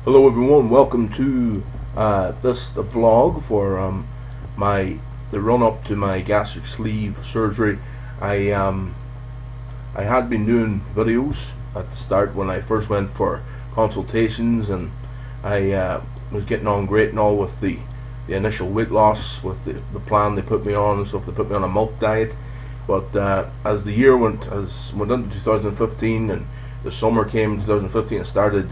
Hello everyone, welcome to the vlog for the run up to my gastric sleeve surgery. I had been doing videos at the start when I first went for consultations, and I was getting on great and all with the initial weight loss, with the plan they put me on and stuff. They put me on a milk diet, but as the year went into 2015 and the summer came in 2015, I started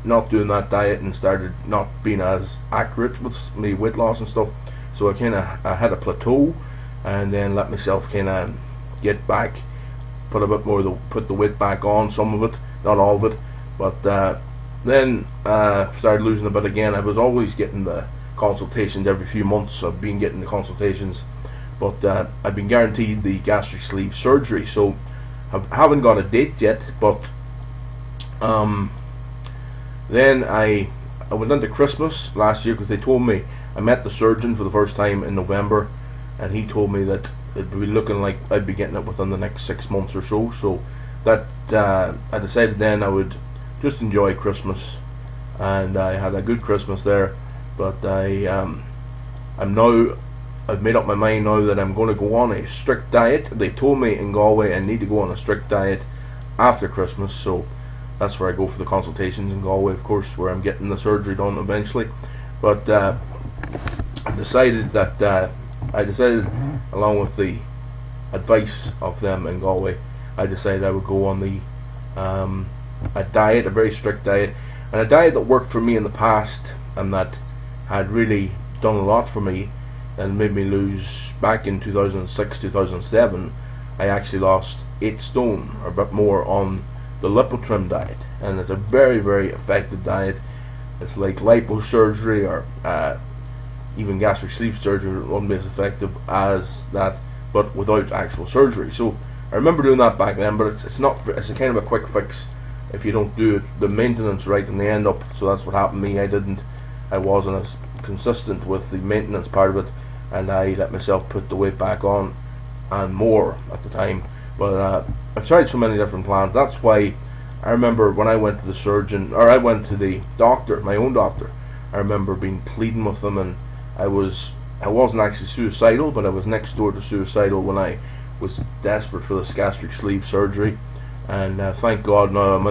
not doing that diet and started not being as accurate with my weight loss and stuff. So I had a plateau, and then let myself kind of get back, put the weight back on, some of it, not all of it, but then started losing a bit again. I was always getting the consultations every few months. I've been getting the consultations, but I've been guaranteed the gastric sleeve surgery, so I haven't got a date yet. But then I went into Christmas last year, because they told me, I met the surgeon for the first time in November, and he told me that it'd be looking like I'd be getting it within the next 6 months or so. So that I decided then I would just enjoy Christmas, and I had a good Christmas there. But I've made up my mind now that I'm going to go on a strict diet. They told me in Galway I need to go on a strict diet after Christmas, so that's where I go for the consultations in Galway, of course, where I'm getting the surgery done eventually. But I decided, along with the advice of them in Galway, I decided I would go on a diet, a very strict diet, and a diet that worked for me in the past, and that had really done a lot for me and made me lose. Back in 2006, 2007, I actually lost 8 stone or a bit more on the lipotrim diet, and it's a very, very effective diet. It's like liposurgery, or even gastric sleeve surgery wouldn't be as effective as that, but without actual surgery. So I remember doing that back then, but it's a kind of a quick fix if you don't do the maintenance right in the end up. So that's what happened to me. I wasn't as consistent with the maintenance part of it, and I let myself put the weight back on and more at the time. But I've tried so many different plans. That's why I remember when I went to the surgeon, or I went to the doctor, my own doctor, I remember being pleading with them, and I wasn't actually suicidal, but I was next door to suicidal when I was desperate for this gastric sleeve surgery. And thank God now I'm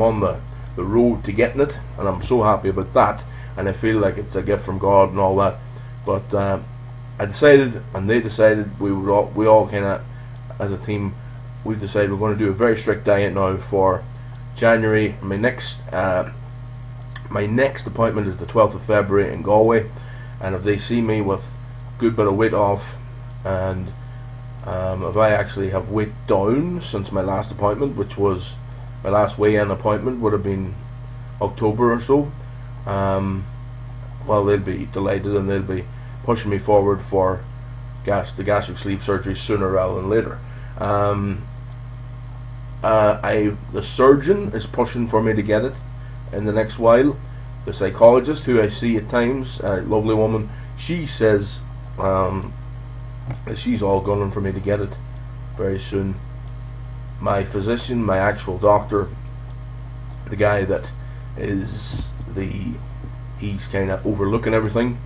on the road to getting it, and I'm so happy about that, and I feel like it's a gift from God and all that. But I decided, and they decided, we all kind of, as a team, we've decided we're going to do a very strict diet now for January. My next appointment is the 12th of February in Galway, and if they see me with a good bit of weight off, and if I actually have weight down since my last appointment, which was my last weigh-in appointment, would have been October or so, well, they'll be delighted, and they'll be pushing me forward for the gastric sleeve surgery sooner rather than later. The surgeon is pushing for me to get it in the next while. The psychologist, who I see at times, a lovely woman, she says she's all gunning for me to get it very soon. My physician, my actual doctor, the guy that is he's kind of overlooking everything,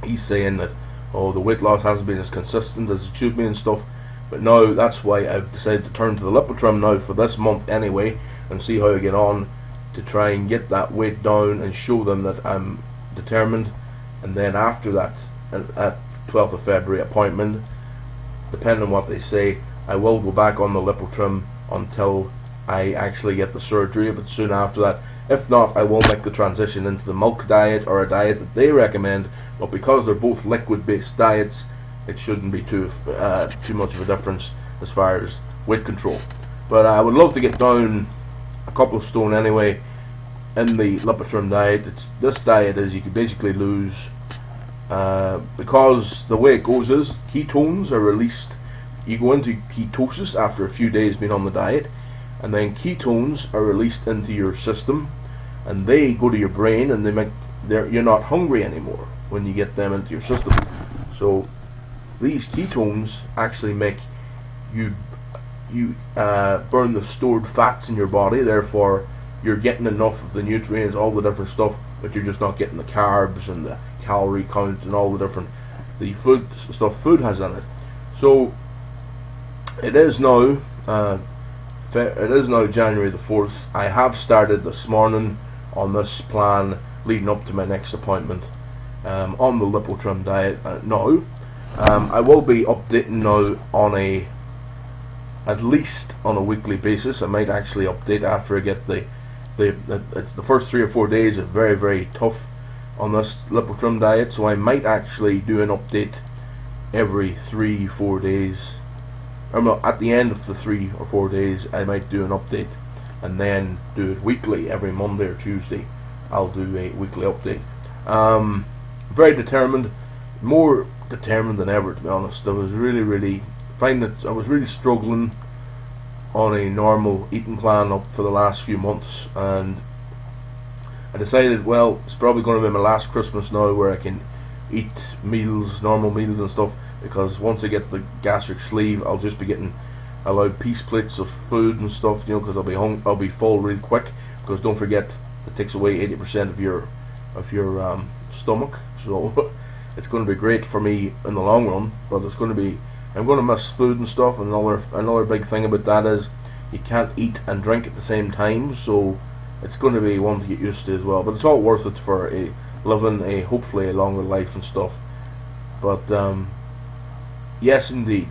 he's saying that, oh, the weight loss hasn't been as consistent as it should be and stuff. But now that's why I've decided to turn to the lipotrim now for this month anyway, and see how I get on, to try and get that weight down and show them that I'm determined. And then after that, at 12th of February appointment, depending on what they say, I will go back on the lipotrim until I actually get the surgery, if it's soon after that. If not, I will make the transition into the milk diet, or a diet that they recommend. But because they're both liquid-based diets, it shouldn't be too much of a difference as far as weight control. But I would love to get down a couple of stone anyway in the lipotrim diet. This diet is, you can basically lose, because the way it goes is ketones are released. You go into ketosis after a few days being on the diet, and then ketones are released into your system, and they go to your brain, and you're not hungry anymore when you get them into your system. So these ketones actually make you burn the stored fats in your body, therefore you're getting enough of the nutrients, all the different stuff, but you're just not getting the carbs and the calorie count and all the different food has in it. So it is now January the 4th. I have started this morning on this plan leading up to my next appointment on the lipotrim diet now. I will be updating now on at least on a weekly basis. I might actually update after I get the first 3 or 4 days are very, very tough on this lipotrim diet, so I might actually do an update every 3-4 days. At the end of the 3 or 4 days, I might do an update, and then do it weekly. Every Monday or Tuesday I'll do a weekly update. Very determined, more determined than ever, to be honest. I was really finding that I was really struggling on a normal eating plan up for the last few months, and I decided, well, it's probably going to be my last Christmas now where I can eat normal meals and stuff, because once I get the gastric sleeve, I'll just be getting allowed piece plates of food and stuff, because I'll be full really quick, because don't forget it takes away 80% of your stomach, so it's going to be great for me in the long run, but I'm going to miss food and stuff. And another big thing about that is you can't eat and drink at the same time, so it's going to be one to get used to as well. But it's all worth it for living hopefully a longer life and stuff. But yes, indeed.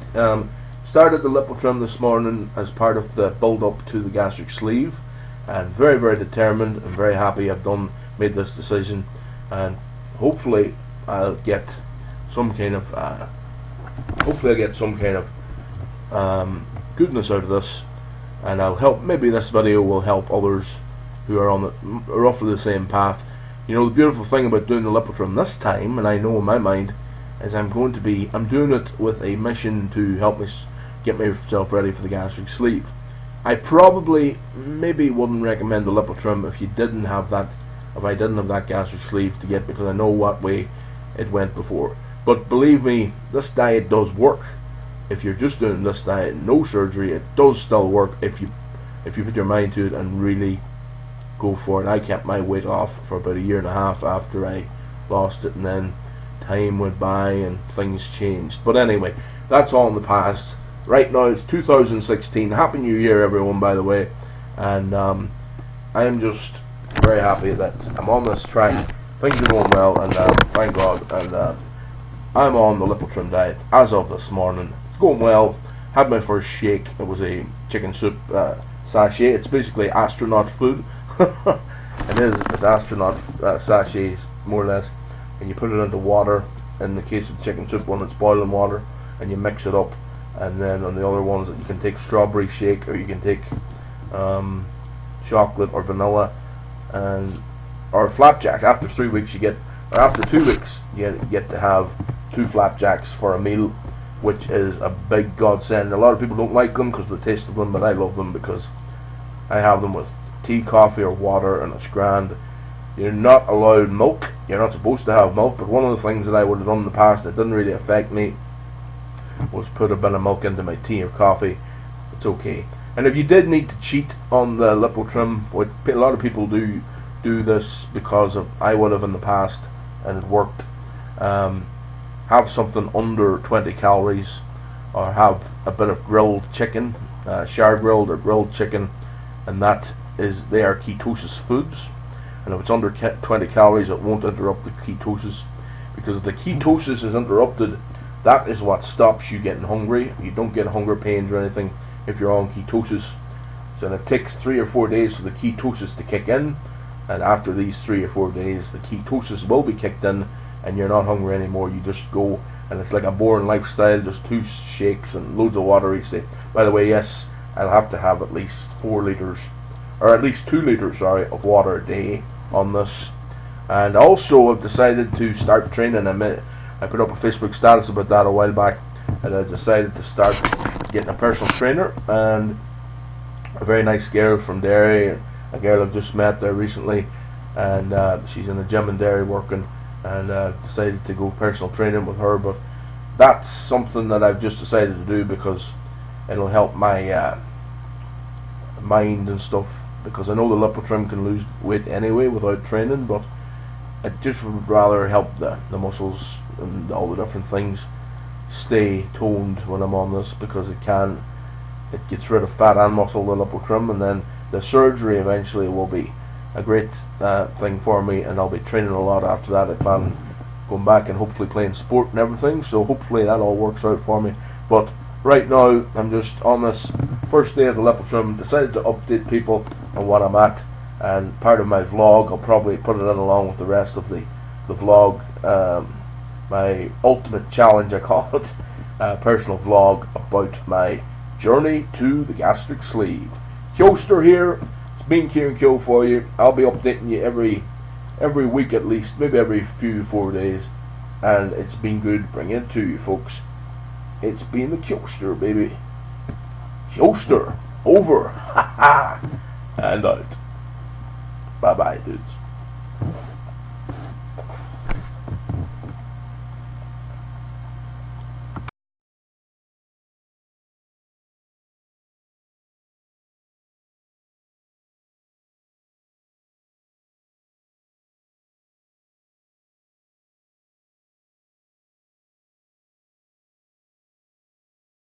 Started the lipotrim this morning as part of the build up to the gastric sleeve, and very, very determined and very happy I've made this decision, and hopefully I'll get some kind of goodness out of this, and I'll help. Maybe this video will help others who are on roughly the same path. The beautiful thing about doing the lipotrim this time, and I know in my mind, is I'm doing it with a mission to help me get myself ready for the gastric sleeve. I maybe wouldn't recommend the lipotrim if I didn't have that gastric sleeve to get, because I know what way it went before. But believe me, this diet does work. If you're just doing this diet, no surgery, it does still work if you put your mind to it and really go for it. I kept my weight off for about 1.5 years after I lost it, and then time went by and things changed. But anyway, that's all in the past. Right now it's 2016. Happy New Year, everyone, by the way. And I am just very happy that I'm on this track. Things are going well, and thank God. And I'm on the lipotrim diet as of this morning. It's going well. Had my first shake. It was a chicken soup sachet. It's basically astronaut food. It's astronaut sachets, more or less. And you put it into water. In the case of the chicken soup one, it's boiling water, and you mix it up. And then on the other ones, you can take strawberry shake, or you can take chocolate or vanilla, or flapjacks. After 2 weeks, you get to have 2 flapjacks for a meal, which is a big godsend. A lot of people don't like them because of the taste of them, but I love them because I have them with tea, coffee, or water, and it's grand. You're not allowed milk. You're not supposed to have milk, but one of the things that I would have done in the past that didn't really affect me was put a bit of milk into my tea or coffee. It's okay. And if you did need to cheat on the lipotrim, what a lot of people do this because I would have in the past, and it worked. Have something under 20 calories, or have a bit of grilled chicken, char grilled or grilled chicken, and they are ketosis foods. And if it's under 20 calories, it won't interrupt the ketosis, because if the ketosis is interrupted, that is what stops you getting hungry. You don't get hunger pains or anything if you're on ketosis. So it takes 3 or 4 days for the ketosis to kick in, and after these 3 or 4 days, the ketosis will be kicked in, and you're not hungry anymore. You just go, and it's like a boring lifestyle, just 2 shakes and loads of water each day. By the way, yes, I'll have to have at least 4 litres, or at least 2 litres, sorry, of water a day on this. And also I've decided to start training. I put up a Facebook status about that a while back, and I decided to start getting a personal trainer, and a very nice girl from Derry, a girl I've just met there recently, and she's in the gym in Derry working, and decided to go personal training with her. But that's something that I've just decided to do because it'll help my mind and stuff because I know the lipple trim can lose weight anyway without training, but I just would rather help the muscles and all the different things stay toned when I'm on this, because it gets rid of fat and muscle, the lipple trim, and then the surgery eventually will be a great thing for me, and I'll be training a lot after that. I plan going back and hopefully playing sport and everything, so hopefully that all works out for me. But right now I'm just on this first day of the lipple trim, decided to update people on what I'm at, and part of my vlog, I'll probably put it in along with the rest of the vlog, my ultimate challenge I call it, personal vlog about my journey to the gastric sleeve. KEOSTER here. It's been Kieran Kyo for you. I'll be updating you every week at least, maybe every 4 days, and it's been good bringing it to you folks. It's been the KEOSTER, baby. KEOSTER over. Ha ha. And out. Bye bye, dudes.